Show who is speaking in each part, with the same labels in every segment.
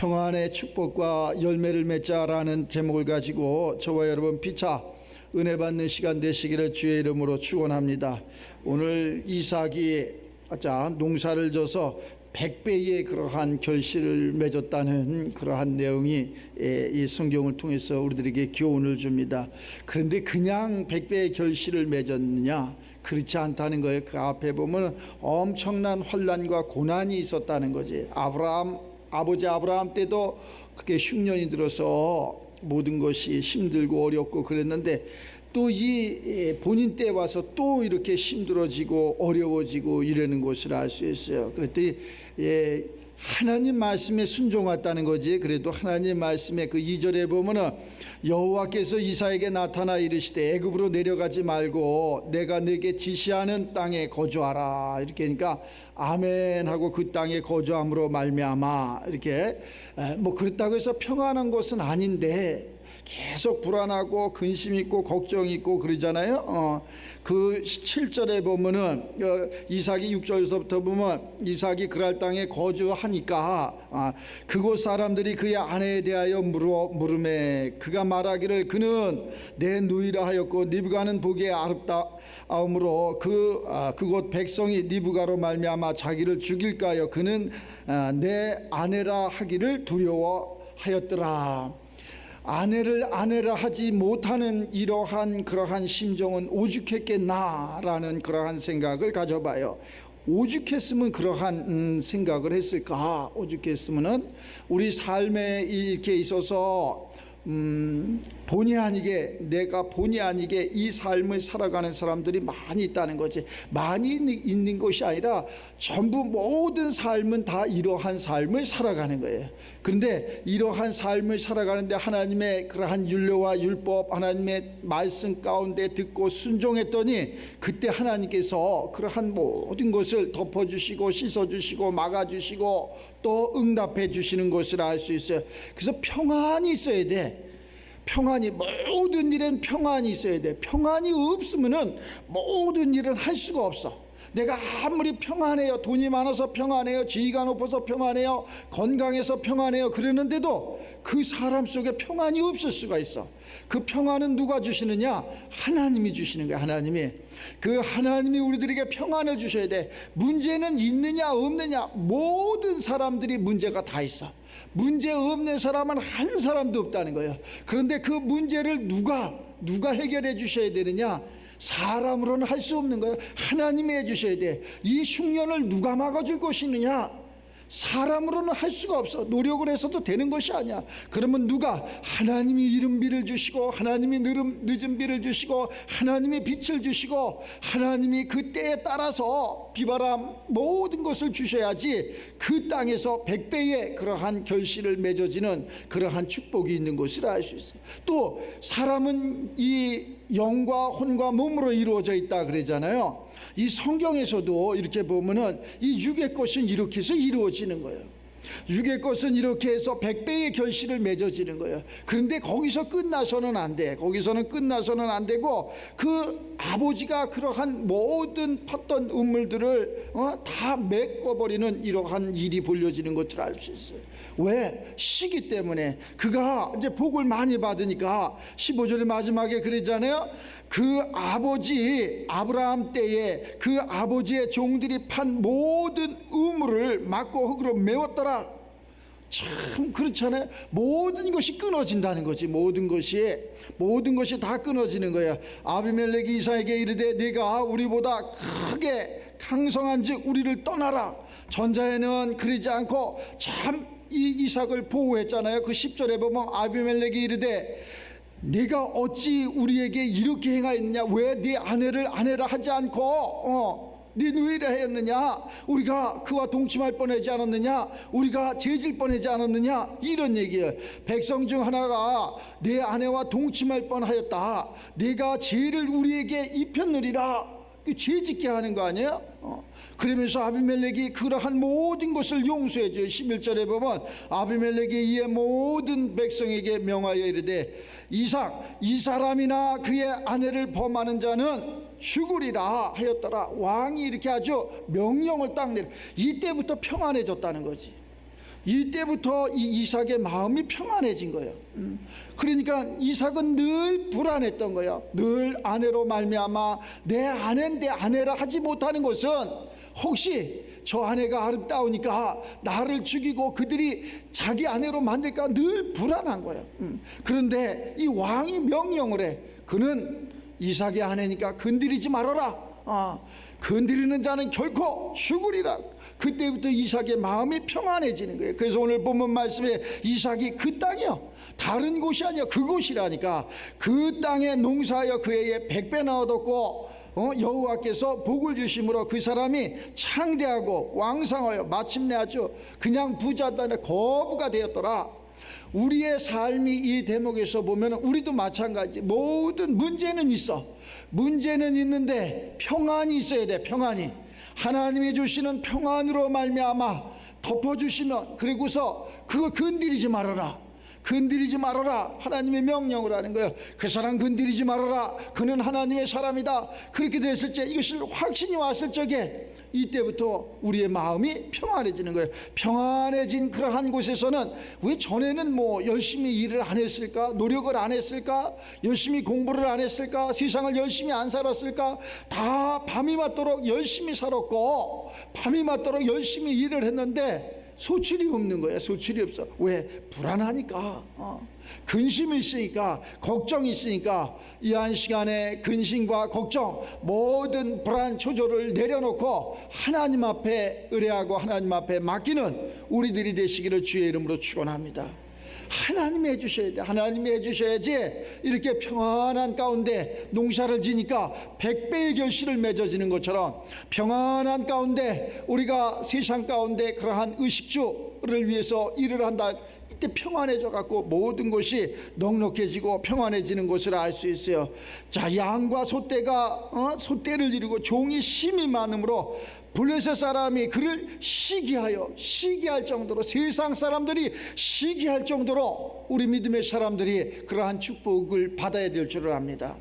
Speaker 1: 평안의 축복과 열매를 맺자라는 제목을 가지고 저와 여러분 피차 은혜 받는 시간 되시기를 주의 이름으로 축원합니다. 오늘 이삭이 농사를 져서 100배의 그러한 결실을 맺었다는 그러한 내용이 이 성경을 통해서 우리들에게 교훈을 줍니다. 그런데 그냥 100배의 결실을 맺었느냐? 그렇지 않다는 거예요. 그 앞에 보면 엄청난 환난과 고난이 있었다는 거지. 아버지 아브라함 때도 그렇게 흉년이 들어서 모든 것이 힘들고 어렵고 그랬는데 또 이 본인 때 와서 또 이렇게 힘들어지고 어려워지고 이러는 것을 알 수 있어요. 그랬더니 하나님 말씀에 순종했다는 거지. 그래도 하나님 말씀에 그 2절에 보면은 여호와께서 이삭에게 나타나 이르시되 애굽으로 내려가지 말고 내가 네게 지시하는 땅에 거주하라. 이렇게 하니까 아멘 하고 그 땅에 거주함으로 말미암아 이렇게 뭐 그렇다고 해서 평안한 것은 아닌데 계속 불안하고 근심 있고 걱정 있고 그러잖아요. 그 7절에 보면은 이삭이 6절에서부터 보면 이삭이 그랄 땅에 거주하니까 그곳 사람들이 그의 아내에 대하여 물으매 그가 말하기를 그는 내 누이라 하였고 니브가는 보기에 아름다움으로 그곳 백성이 니브가로 말미암아 자기를 죽일까 하여 그는 내 아내라 하기를 두려워하였더라. 아내를 아내라 하지 못하는 이러한 그러한 심정은 오죽했겠나라는 그러한 생각을 가져봐요. 오죽했으면 그러한 생각을 했을까? 오죽했으면은 우리 삶에 이렇게 있어서 본의 아니게 내가 본의 아니게 이 삶을 살아가는 사람들이 많이 있다는 거지. 많이 있는 것이 아니라 전부 모든 삶은 다 이러한 삶을 살아가는 거예요. 그런데 이러한 삶을 살아가는데 하나님의 그러한 율례와 율법 하나님의 말씀 가운데 듣고 순종했더니 그때 하나님께서 그러한 모든 것을 덮어주시고 씻어주시고 막아주시고 또 응답해 주시는 것을 알 수 있어요. 그래서 평안이 있어야 돼. 평안이 모든 일엔 평안이 있어야 돼. 평안이 없으면은 모든 일은 할 수가 없어. 내가 아무리 평안해요, 돈이 많아서 평안해요, 지위가 높아서 평안해요, 건강해서 평안해요 그러는데도 그 사람 속에 평안이 없을 수가 있어. 그 평안은 누가 주시느냐? 하나님이 주시는 거야. 하나님이 우리들에게 평안을 주셔야 돼. 문제는 있느냐 없느냐? 모든 사람들이 문제가 다 있어. 문제 없는 사람은 한 사람도 없다는 거예요. 그런데 그 문제를 누가 해결해 주셔야 되느냐? 사람으로는 할 수 없는 거예요. 하나님이 해주셔야 돼. 이 흉년을 누가 막아줄 것이느냐? 사람으로는 할 수가 없어. 노력을 해서도 되는 것이 아니야. 그러면 누가? 하나님이 이른 비를 주시고 하나님이 늦은 비를 주시고 하나님이 빛을 주시고 하나님이 그 때에 따라서 비바람 모든 것을 주셔야지 그 땅에서 100배의 그러한 결실을 맺어지는 그러한 축복이 있는 것을 알 수 있어요. 또 사람은 이 영과 혼과 몸으로 이루어져 있다 그러잖아요. 이 성경에서도 이렇게 보면은 이 육의 것은 이렇게 해서 이루어지는 거예요. 육의 것은 이렇게 해서 100배의 결실을 맺어지는 거예요. 그런데 거기서 끝나서는 안 돼. 거기서는 끝나서는 안 되고 그 아버지가 그러한 모든 팠던 음물들을 다 메꿔버리는 이러한 일이 벌려지는 것을 알 수 있어요. 왜? 시기 때문에. 그가 이제 복을 많이 받으니까 15절의 마지막에 그러잖아요. 그 아버지 아브라함 때에 그 아버지의 종들이 판 모든 우물을 막고 흙으로 메웠더라. 참 그렇잖아요. 모든 것이 끊어진다는 거지. 모든 것이 다 끊어지는 거야. 아비멜렉이 이삭에게 이르되 네가 우리보다 크게 강성한즉 우리를 떠나라. 전자에는 그러지 않고 참 이 이삭을 보호했잖아요. 그 10절에 보면 아비멜렉이 이르되 네가 어찌 우리에게 이렇게 행하였느냐? 왜 네 아내를 아내라 하지 않고 네 누이라 하였느냐? 우리가 그와 동침할 뻔하지 않았느냐? 우리가 죄질 뻔하지 않았느냐? 이런 얘기예요. 백성 중 하나가 내 아내와 동침할 뻔하였다. 네가 죄를 우리에게 입혔느리라. 죄짓게 하는 거 아니에요? 그러면서 아비멜렉이 그러한 모든 것을 용서해줘요. 11절에 보면 아비멜렉이 이에 모든 백성에게 명하여 이르되 이삭 이 사람이나 그의 아내를 범하는 자는 죽으리라 하였더라. 왕이 이렇게 아주 명령을 딱 내려. 이때부터 평안해졌다는 거지. 이때부터 이 이삭의 마음이 평안해진 거예요. 그러니까 이삭은 늘 불안했던 거예요. 늘 아내로 말미암아 내 아내인데 아내라 하지 못하는 것은 혹시 저 아내가 아름다우니까 나를 죽이고 그들이 자기 아내로 만들까 늘 불안한 거예요. 그런데 이 왕이 명령을 해. 그는 이삭의 아내니까 건드리지 말아라. 건드리는 자는 결코 죽으리라. 그때부터 이삭의 마음이 평안해지는 거예요. 그래서 오늘 본문 말씀에 이삭이 그 땅이요, 다른 곳이 아니야, 그곳이라니까. 그 땅에 농사하여 그 해에 100배나 얻었고 여호와께서 복을 주심으로 그 사람이 창대하고 왕성하여 마침내 아주 그냥 부자도 아니라 거부가 되었더라. 우리의 삶이 이 대목에서 보면 우리도 마찬가지. 모든 문제는 있어. 문제는 있는데 평안이 있어야 돼. 평안이 하나님이 주시는 평안으로 말미암아 덮어주시면, 그리고서 그거 건드리지 말아라. 건드리지 말아라. 하나님의 명령을 하는 거예요. 그 사람 건드리지 말아라. 그는 하나님의 사람이다. 그렇게 됐을 때, 이것을 확신이 왔을 적에 이때부터 우리의 마음이 평안해지는 거예요. 평안해진 그러한 곳에서는 왜 전에는 뭐 열심히 일을 안 했을까? 노력을 안 했을까? 열심히 공부를 안 했을까? 세상을 열심히 안 살았을까? 다 밤이 맞도록 열심히 살았고 밤이 맞도록 열심히 일을 했는데 소출이 없는 거예요. 소출이 없어. 왜? 불안하니까. 근심이 있으니까, 걱정이 있으니까. 이 한 시간에 근심과 걱정, 모든 불안 초조를 내려놓고 하나님 앞에 의뢰하고 하나님 앞에 맡기는 우리들이 되시기를 주의 이름으로 축원합니다. 하나님이 해주셔야 돼. 하나님이 해주셔야지 이렇게 평안한 가운데 농사를 지니까 100배의 결실을 맺어지는 것처럼, 평안한 가운데 우리가 세상 가운데 그러한 의식주를 위해서 일을 한다. 이때 평안해져 갖고 모든 것이 넉넉해지고 평안해지는 것을 알 수 있어요. 자, 양과 소떼가 소떼를 이루고 종이 힘이 많으므로 블레셋 사람이 그를 시기할 정도로, 세상 사람들이 시기할 정도로 우리 믿음의 사람들이 그러한 축복을 받아야 될 줄을 압니다.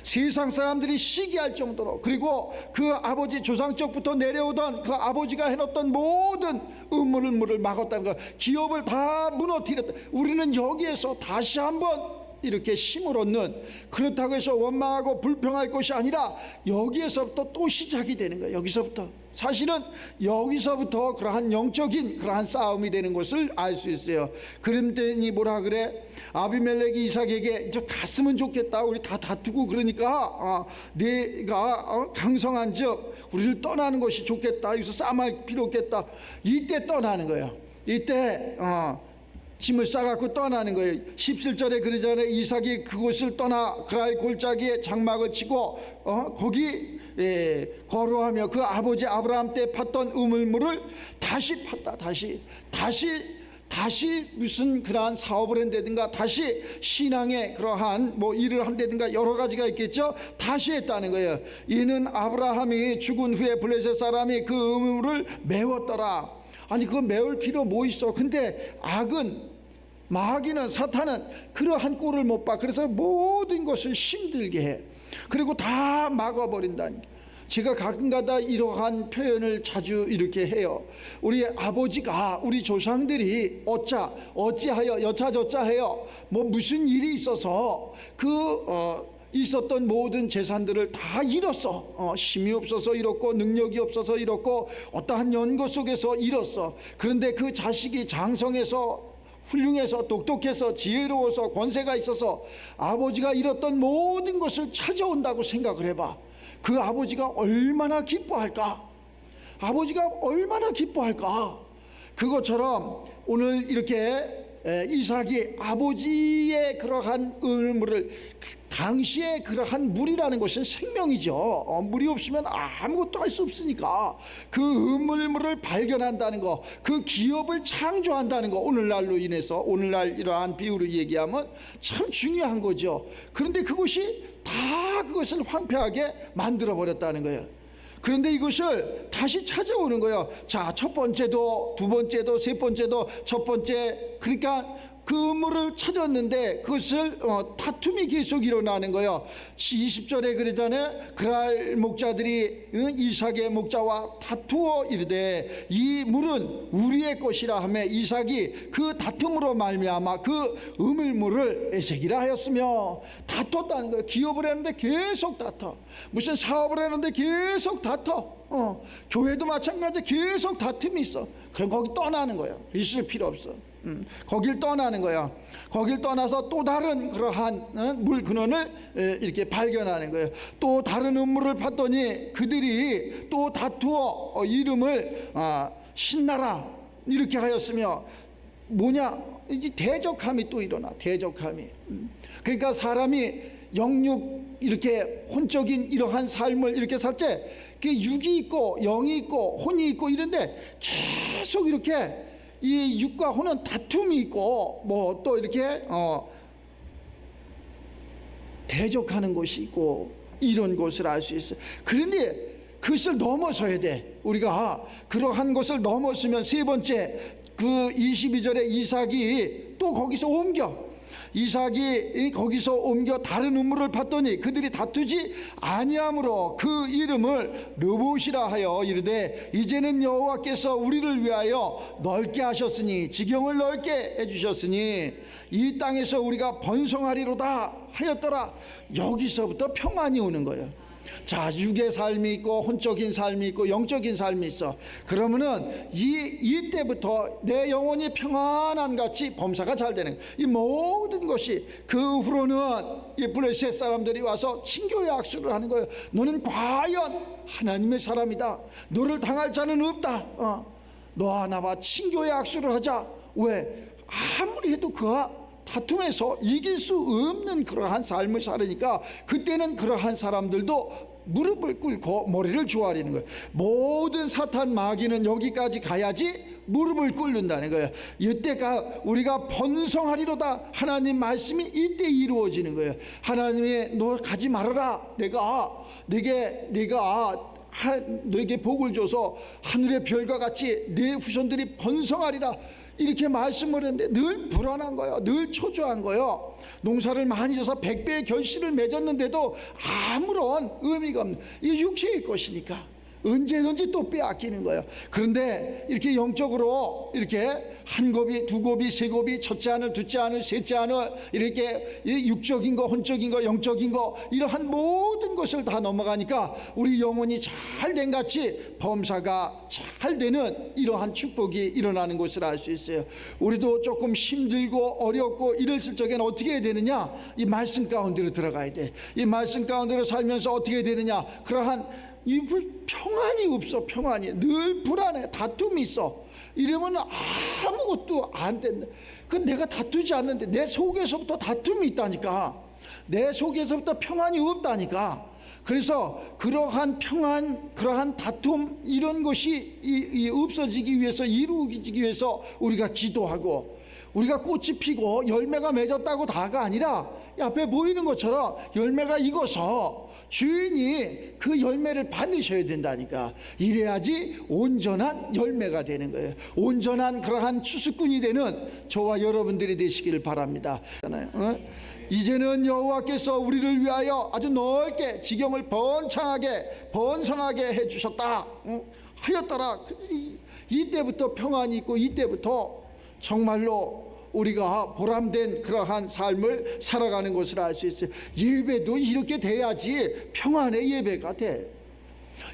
Speaker 1: 세상 사람들이 시기할 정도로, 그리고 그 아버지 조상적부터 내려오던 그 아버지가 해놓던 모든 음물을 막았다는 것, 기업을 다 무너뜨렸다. 우리는 여기에서 다시 한번 이렇게 힘을 얻는, 그렇다고 해서 원망하고 불평할 것이 아니라 여기에서부터 또 시작이 되는 거예요. 여기서부터, 사실은 여기서부터 그러한 영적인 그러한 싸움이 되는 것을 알 수 있어요. 그랬더니 뭐라 그래? 아비멜렉이 이삭에게 저 갔으면 좋겠다. 우리 다 다투고 그러니까 내가 강성한 즉 우리를 떠나는 것이 좋겠다. 여기서 싸움할 필요 없겠다. 이때 떠나는 거예요. 이때 짐을 싸갖고 떠나는 거예요. 17절에 그러잖아요. 이삭이 그곳을 떠나 그랄 골짜기에 장막을 치고 거기 거로하며 그 아버지 아브라함 때 팠던 우물물을 다시 팠다. 다시 무슨 그러한 사업을 한다든가, 다시 신앙의 그러한 뭐 일을 한다든가 여러 가지가 있겠죠. 다시 했다는 거예요. 이는 아브라함이 죽은 후에 블레셋 사람이 그 우물을 메웠더라. 아니 그거 메울 필요 뭐 있어. 근데 악은, 마귀는, 사탄은 그러한 꼴을 못 봐. 그래서 모든 것을 힘들게 해. 그리고 다 막아버린다는 게. 제가 가끔가다 이러한 표현을 자주 이렇게 해요. 우리 아버지가, 우리 조상들이 어찌하여 여차저차 해요. 뭐 무슨 일이 있어서 있었던 모든 재산들을 다 잃었어. 힘이 없어서 잃었고, 능력이 없어서 잃었고, 어떠한 연고 속에서 잃었어. 그런데 그 자식이 장성해서, 훌륭해서, 똑똑해서, 지혜로워서, 권세가 있어서 아버지가 잃었던 모든 것을 찾아온다고 생각을 해봐. 그 아버지가 얼마나 기뻐할까? 아버지가 얼마나 기뻐할까? 그것처럼 오늘 이렇게 이삭이 아버지의 그러한 의물을, 당시에 그러한 물이라는 것은 생명이죠. 물이 없으면 아무것도 할 수 없으니까 그 의물물을 발견한다는 거, 그 기업을 창조한다는 거, 오늘날로 인해서, 오늘날 이러한 비유로 얘기하면 참 중요한 거죠. 그런데 그것이 다 그것을 황폐하게 만들어 버렸다는 거예요. 그런데 이것을 다시 찾아오는 거예요. 자, 첫 번째도 두 번째도 세 번째도 첫 번째, 그러니까 그 우물을 찾았는데 그것을 다툼이 계속 일어나는 거예요. 20절에 그러잖아요. 그랄 목자들이 이삭의 목자와 다투어 이르되 이 물은 우리의 것이라 하며 이삭이 그 다툼으로 말미암아 그 우물물을 에색이라 하였으며 다퉜다는 거예요. 기업을 했는데 계속 다퉈. 무슨 사업을 했는데 계속 다퉈. 교회도 마찬가지 계속 다툼이 있어. 그럼 거기 떠나는 거예요. 있을 필요 없어. 거길 떠나는 거야. 거길 떠나서 또 다른 그러한 물 근원을 이렇게 발견하는 거예요. 또 다른 우물을 봤더니 그들이 또 다투어 이름을 신나라 이렇게 하였으며 뭐냐, 이제 대적함이 또 일어나. 대적함이. 그러니까 사람이 영육 이렇게 혼적인 이러한 삶을 이렇게 살 때 그 육이 있고 영이 있고 혼이 있고 이런데 계속 이렇게 이 육과 혼은 다툼이 있고 뭐 또 이렇게 대적하는 것이 있고 이런 것을 알 수 있어요. 그런데 그것을 넘어서야 돼. 우리가 그러한 것을 넘었으면 세 번째 그 22절에 이삭이 또 거기서 옮겨. 이삭이 거기서 옮겨 다른 우물을 봤더니 그들이 다투지 아니함으로 그 이름을 르봇이라 하여 이르되 이제는 여호와께서 우리를 위하여 넓게 하셨으니 지경을 넓게 해주셨으니 이 땅에서 우리가 번성하리로다 하였더라. 여기서부터 평안이 오는 거예요. 자, 육의 삶이 있고 혼적인 삶이 있고 영적인 삶이 있어. 그러면은 이때부터 내 영혼이 평안함 같이 범사가 잘 되는 거예요. 이 모든 것이 그 후로는 이 블레셋 사람들이 와서 친교의 악수를 하는 거예요. 너는 과연 하나님의 사람이다. 너를 당할 자는 없다. 너와 나와 친교의 악수를 하자. 왜? 아무리 해도 그와 다툼에서 이길 수 없는 그러한 삶을 살으니까 그때는 그러한 사람들도 무릎을 꿇고 머리를 조아리는 거예요. 모든 사탄 마귀는 여기까지 가야지 무릎을 꿇는다는 거예요. 이때가 우리가 번성하리로다 하나님 말씀이 이때 이루어지는 거예요. 하나님이 너 가지 말아라. 내가 너에게 복을 줘서 하늘의 별과 같이 내 후손들이 번성하리라 이렇게 말씀을 했는데 늘 불안한 거예요. 늘 초조한 거예요. 농사를 많이 져서 100배의 결실을 맺었는데도 아무런 의미가 없는, 이 육체의 것이니까 언제든지 또 빼앗기는 거예요. 그런데 이렇게 영적으로 이렇게 한 곱이 두 곱이 세 곱이 첫째 안을 둘째 안을 셋째 안을 이렇게 육적인 거 혼적인 거 영적인 거 이러한 모든 것을 다 넘어가니까 우리 영혼이 잘된 같이 범사가 잘 되는 이러한 축복이 일어나는 것을 알 수 있어요. 우리도 조금 힘들고 어렵고 이랬을 적에는 어떻게 해야 되느냐, 이 말씀 가운데로 들어가야 돼. 이 말씀 가운데로 살면서 어떻게 해야 되느냐, 그러한 이 평안이 없어. 평안이 늘 불안해. 다툼이 있어. 이러면 아무것도 안 된다. 그 내가 다투지 않는데 내 속에서부터 다툼이 있다니까. 내 속에서부터 평안이 없다니까. 그래서 그러한 평안, 그러한 다툼 이런 것이 없어지기 위해서, 이루어지기 위해서 우리가 기도하고, 우리가 꽃이 피고 열매가 맺었다고 다가 아니라 앞에 보이는 것처럼 열매가 익어서 주인이 그 열매를 받으셔야 된다니까. 이래야지 온전한 열매가 되는 거예요. 온전한 그러한 추수꾼이 되는 저와 여러분들이 되시기를 바랍니다. 이제는 여호와께서 우리를 위하여 아주 넓게 지경을 번성하게 해주셨다 하였더라. 이때부터 평안이 있고 이때부터 정말로 우리가 보람된 그러한 삶을 살아가는 것을 알 수 있어요. 예배도 이렇게 돼야지 평안의 예배가 돼.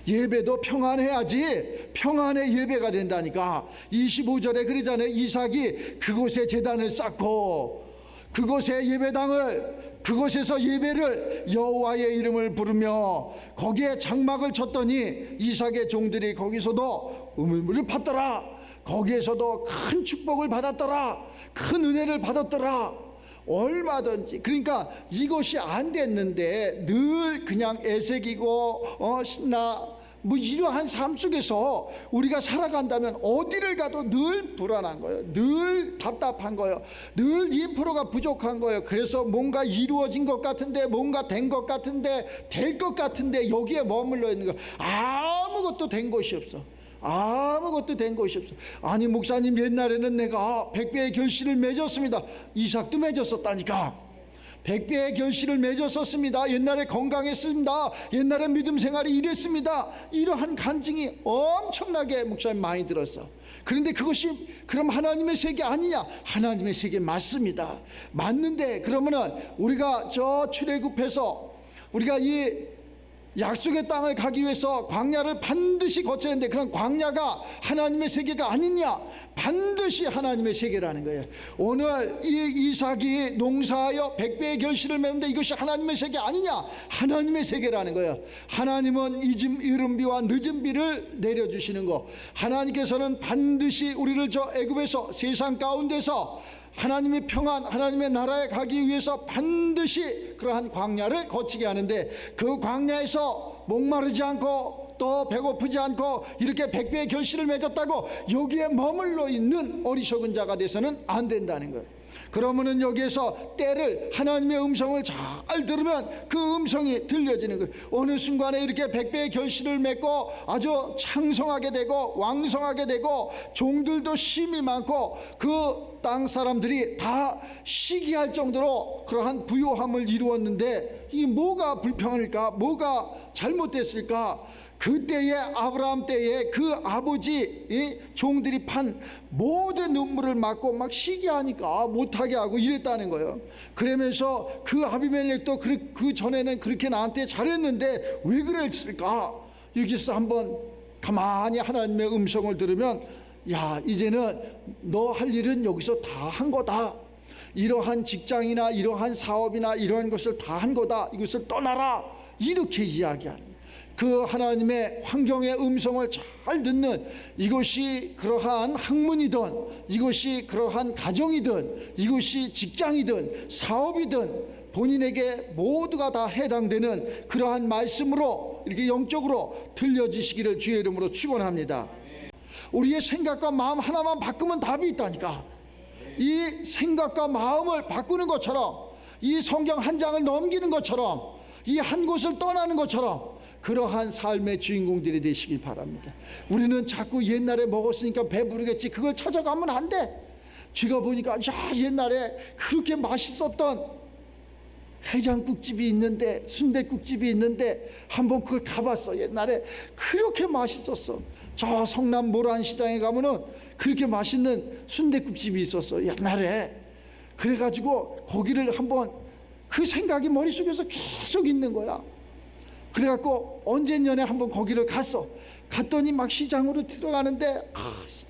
Speaker 1: 예배도 평안해야지 평안의 예배가 된다니까. 25절에 그러잖아요. 이삭이 그곳에 제단을 쌓고 그곳에 예배당을, 그곳에서 예배를 여호와의 이름을 부르며 거기에 장막을 쳤더니 이삭의 종들이 거기서도 우물물을 받더라. 거기에서도 큰 축복을 받았더라. 큰 은혜를 받았더라. 얼마든지. 그러니까 이것이 안 됐는데 늘 그냥 애색이고 신나 뭐 이러한 삶 속에서 우리가 살아간다면 어디를 가도 늘 불안한 거예요. 늘 답답한 거예요. 늘 2%가 부족한 거예요. 그래서 뭔가 이루어진 것 같은데, 뭔가 된 것 같은데, 될 것 같은데 여기에 머물러 있는 거예요. 아무것도 된 것이 없어. 아무것도 된 것이 없어. 아니 목사님, 옛날에는 내가 100배의 결실을 맺었습니다. 이삭도 맺었었다니까. 100배의 결실을 맺었었습니다. 옛날에 건강했습니다. 옛날에 믿음 생활이 이랬습니다. 이러한 간증이 엄청나게 목사님 많이 들었어. 그런데 그것이 그럼 하나님의 세계 아니냐? 하나님의 세계 맞습니다. 맞는데 그러면은 우리가 저 출애굽해서 우리가 이 약속의 땅을 가기 위해서 광야를 반드시 거쳐야 하는데, 그런 광야가 하나님의 세계가 아니냐? 반드시 하나님의 세계라는 거예요. 오늘 이 이삭이 농사하여 100배의 결실을 맺는데 이것이 하나님의 세계 아니냐? 하나님의 세계라는 거예요. 하나님은 이른 비와 늦은 비를 내려주시는 거, 하나님께서는 반드시 우리를 저 애굽에서, 세상 가운데서 하나님의 평안, 하나님의 나라에 가기 위해서 반드시 그러한 광야를 거치게 하는데, 그 광야에서 목마르지 않고 또 배고프지 않고 이렇게 100배의 결실을 맺었다고 여기에 머물러 있는 어리석은 자가 돼서는 안 된다는 거예요. 그러면은 여기에서 때를, 하나님의 음성을 잘 들으면 그 음성이 들려지는 거예요. 어느 순간에 이렇게 100배의 결실을 맺고 아주 창성하게 되고 왕성하게 되고 종들도 심이 많고 그 땅 사람들이 다 시기할 정도로 그러한 부요함을 이루었는데, 이 뭐가 불평일까? 뭐가 잘못됐을까? 그때의 아브라함 때에 그 아버지 종들이 판 모든 눈물을 막고 막 시기하니까 못하게 하고 이랬다는 거예요. 그러면서 그 아비멜렉도 그 전에는 그렇게 나한테 잘했는데 왜 그랬을까? 여기서 한번 가만히 하나님의 음성을 들으면, 야, 이제는 너 할 일은 여기서 다 한 거다. 이러한 직장이나 이러한 사업이나 이러한 것을 다 한 거다. 이것을 떠나라. 이렇게 이야기하는, 그 하나님의 환경의 음성을 잘 듣는, 이것이 그러한 학문이든 이것이 그러한 가정이든 이것이 직장이든 사업이든 본인에게 모두가 다 해당되는 그러한 말씀으로 이렇게 영적으로 들려지시기를 주의 이름으로 축원합니다. 우리의 생각과 마음 하나만 바꾸면 답이 있다니까. 이 생각과 마음을 바꾸는 것처럼, 이 성경 한 장을 넘기는 것처럼, 이 한 곳을 떠나는 것처럼 그러한 삶의 주인공들이 되시길 바랍니다. 우리는 자꾸 옛날에 먹었으니까 배부르겠지, 그걸 찾아가면 안 돼. 제가 보니까 야, 옛날에 그렇게 맛있었던 해장국집이 있는데, 순댓국집이 있는데 한번 그걸 가봤어. 옛날에 그렇게 맛있었어. 저 성남 모란시장에 가면은 그렇게 맛있는 순댓국집이 있었어, 옛날에. 그래가지고 거기를 한번, 그 생각이 머릿속에서 계속 있는 거야. 그래갖고 언제년에 한번 거기를 갔더니 막 시장으로 들어가는데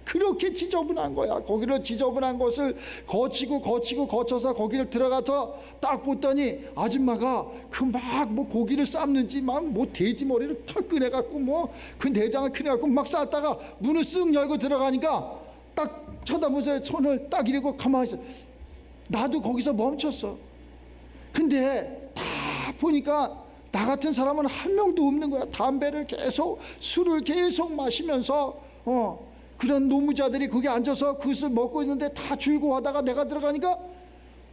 Speaker 1: 그렇게 지저분한 거야. 거기를 지저분한 것을 거쳐서 거기를 들어가서 딱 보더니 아줌마가 그 막 뭐 고기를 삶는지 막 뭐 돼지 머리를 탁 꺼내갖고 뭐 그 내장을 꺼내갖고 막 삶다가 문을 쓱 열고 들어가니까 딱 쳐다보세요. 손을 딱 이러고 가만히 있어. 나도 거기서 멈췄어. 근데 다 보니까 나 같은 사람은 한 명도 없는 거야. 담배를 계속, 술을 계속 마시면서 그런 노무자들이 거기 앉아서 그것을 먹고 있는데 다 즐거워하다가 내가 들어가니까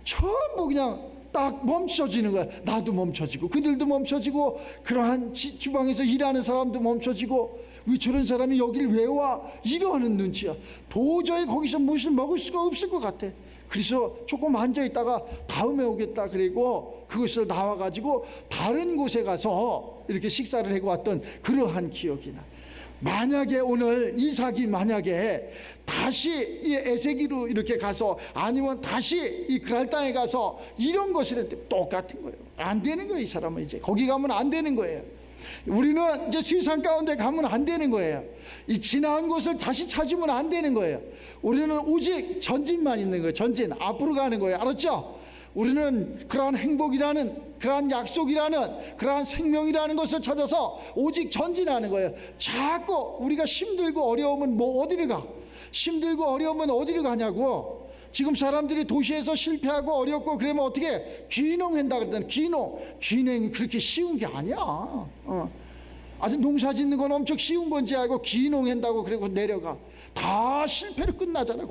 Speaker 1: 전부 그냥 딱 멈춰지는 거야. 나도 멈춰지고 그들도 멈춰지고 그러한 주방에서 일하는 사람도 멈춰지고, 왜 저런 사람이 여길 왜 와? 이러는 눈치야. 도저히 거기서 무엇을 먹을 수가 없을 것 같아. 그래서 조금 앉아있다가 다음에 오겠다 그리고 그것을 나와가지고 다른 곳에 가서 이렇게 식사를 하고 왔던 그러한 기억이 나. 만약에 오늘 이삭이 만약에 다시 이 에세기로 이렇게 가서, 아니면 다시 이 그랄 땅에 가서 이런 것을 똑같은 거예요. 안 되는 거예요. 이 사람은 이제 거기 가면 안 되는 거예요. 우리는 이제 세상 가운데 가면 안 되는 거예요. 이 지나온 곳을 다시 찾으면 안 되는 거예요. 우리는 오직 전진만 있는 거예요. 전진, 앞으로 가는 거예요. 알았죠? 우리는 그러한 행복이라는, 그러한 약속이라는, 그러한 생명이라는 것을 찾아서 오직 전진하는 거예요. 자꾸 우리가 힘들고 어려우면 뭐 어디를 가? 힘들고 어려우면 어디를 가냐고. 지금 사람들이 도시에서 실패하고 어렵고 그러면 어떻게 귀농한다 그랬더니, 귀농이 그렇게 쉬운 게 아니야. 아주 농사 짓는 건 엄청 쉬운 건지 알고 귀농한다고 그리고 내려가. 다 실패로 끝나잖아.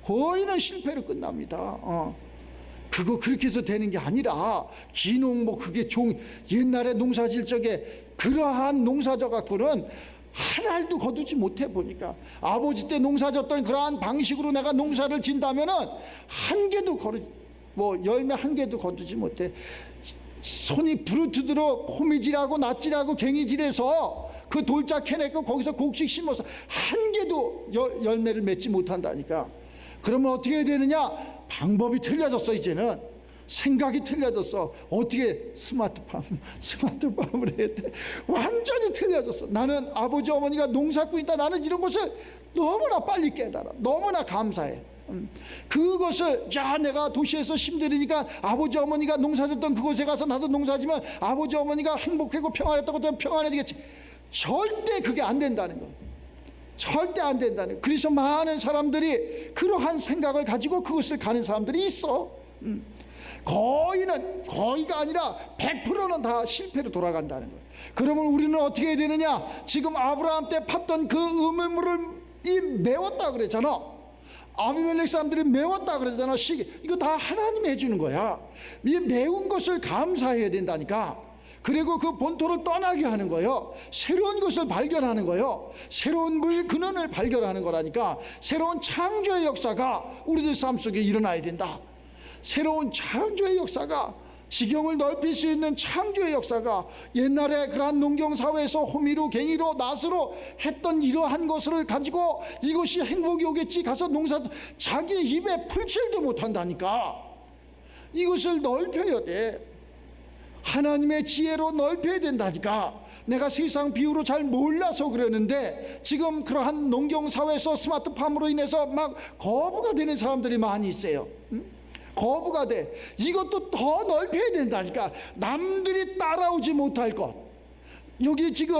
Speaker 1: 거의는 실패로 끝납니다. 그거 그렇게 해서 되는 게 아니라, 귀농 뭐 그게 옛날에 농사 질 적에 그러한 농사져 갖고는 한 알도 거두지 못해 보니까 아버지 때 농사 졌던 그러한 방식으로 내가 농사를 진다면은 한 개도 열매 한 개도 거두지 못해. 손이 부르트도록 호미질하고 낫질하고 갱이질해서 그 돌짝 해내고 거기서 곡식 심어서 한 개도 열매를 맺지 못한다니까. 그러면 어떻게 해야 되느냐? 방법이 틀려졌어. 이제는 생각이 틀려졌어. 어떻게 스마트팜을 해야 돼? 완전히 틀려졌어. 나는 아버지 어머니가 농사꾼이다. 나는 이런 것을 너무나 빨리 깨달아. 너무나 감사해. 그것을 내가 도시에서 힘들으니까 아버지 어머니가 농사졌던 그곳에 가서 나도 농사지면 아버지 어머니가 행복하고 평안했다고 하면 평안해지겠지. 절대 그게 안 된다는 거. 절대 안 된다는 거. 그래서 많은 사람들이 그러한 생각을 가지고 그것을 가는 사람들이 있어. 거의가 아니라 100%는 다 실패로 돌아간다는 거예요. 그러면 우리는 어떻게 해야 되느냐? 지금 아브라함 때 팠던 그 음물을 메웠다 그랬잖아. 아비멜렉 사람들이 메웠다 그랬잖아. 이거 다 하나님이 해주는 거야. 이 메운 것을 감사해야 된다니까. 그리고 그 본토를 떠나게 하는 거예요. 새로운 것을 발견하는 거예요. 새로운 물 근원을 발견하는 거라니까. 새로운 창조의 역사가 우리들 삶 속에 일어나야 된다. 새로운 창조의 역사가, 지경을 넓힐 수 있는 창조의 역사가, 옛날에 그러한 농경사회에서 호미로 갱이로 낫으로 했던 이러한 것을 가지고 이것이 행복이 오겠지 가서 자기 입에 풀칠도 못한다니까. 이것을 넓혀야 돼. 하나님의 지혜로 넓혀야 된다니까. 내가 세상 비유로 잘 몰라서 그러는데 지금 그러한 농경사회에서 스마트팜으로 인해서 막 거부가 되는 사람들이 많이 있어요. 거부가 돼. 이것도 더 넓혀야 된다니까. 남들이 따라오지 못할 것. 여기 지금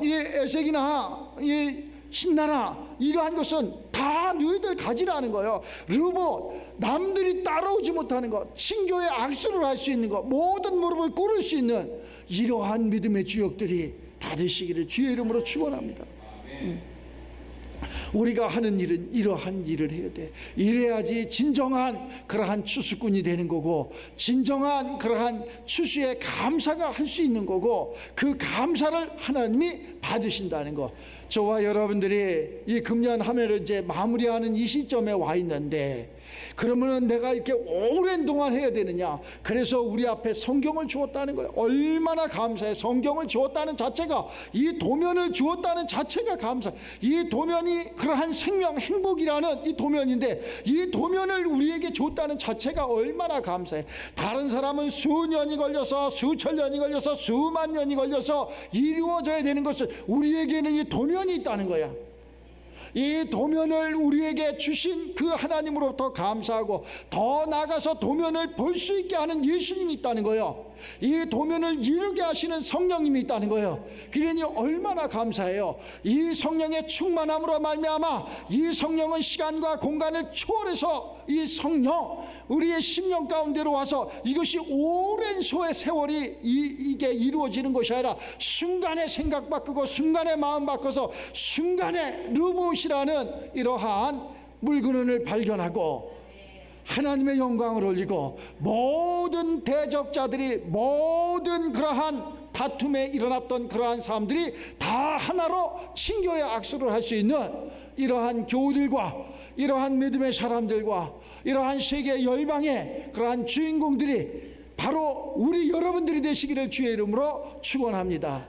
Speaker 1: 이 애색이나 이 신나나 이러한 것은 다 너희들 가지라는 거예요. 로봇, 남들이 따라오지 못하는 것, 친교의 악수를 할 수 있는 것, 모든 무릎을 꿇을 수 있는 이러한 믿음의 주역들이 다 되시기를 주의 이름으로 축원합니다. 우리가 하는 일은 이러한 일을 해야 돼. 이래야지 진정한 그러한 추수꾼이 되는 거고, 진정한 그러한 추수의 감사가 할 수 있는 거고, 그 감사를 하나님이 받으신다는 거. 저와 여러분들이 이 금년 한 해를 이제 마무리하는 이 시점에 와 있는데, 그러면은 내가 이렇게 오랜 동안 해야 되느냐? 그래서 우리 앞에 성경을 주었다는 거예요. 얼마나 감사해. 성경을 주었다는 자체가, 이 도면을 주었다는 자체가 감사. 이 도면이 그러한 생명, 행복이라는 이 도면인데, 이 도면을 우리에게 줬다는 자체가 얼마나 감사해. 다른 사람은 수년이 걸려서, 수천 년이 걸려서, 수만 년이 걸려서 이루어져야 되는 것을 우리에게는 이 도면이 있다는 거야. 이 도면을 우리에게 주신 그 하나님으로부터 감사하고, 더 나아가서 도면을 볼 수 있게 하는 예수님이 있다는 거예요. 이 도면을 이루게 하시는 성령님이 있다는 거예요. 그러니 얼마나 감사해요. 이 성령의 충만함으로 말미암아 이 성령은 시간과 공간을 초월해서 이 성령, 우리의 심령 가운데로 와서 이것이 오랜 세월이 이게 이루어지는 것이 아니라 순간에 생각 바꾸고 순간에 마음 바꿔서 순간에 르봇이라는 이러한 물근원을 발견하고 하나님의 영광을 올리고, 모든 대적자들이, 모든 그러한 다툼에 일어났던 그러한 사람들이 다 하나로 친교의 악수를 할 수 있는 이러한 교우들과, 이러한 믿음의 사람들과, 이러한 세계 열방의 그러한 주인공들이 바로 우리 여러분들이 되시기를 주의 이름으로 축원합니다.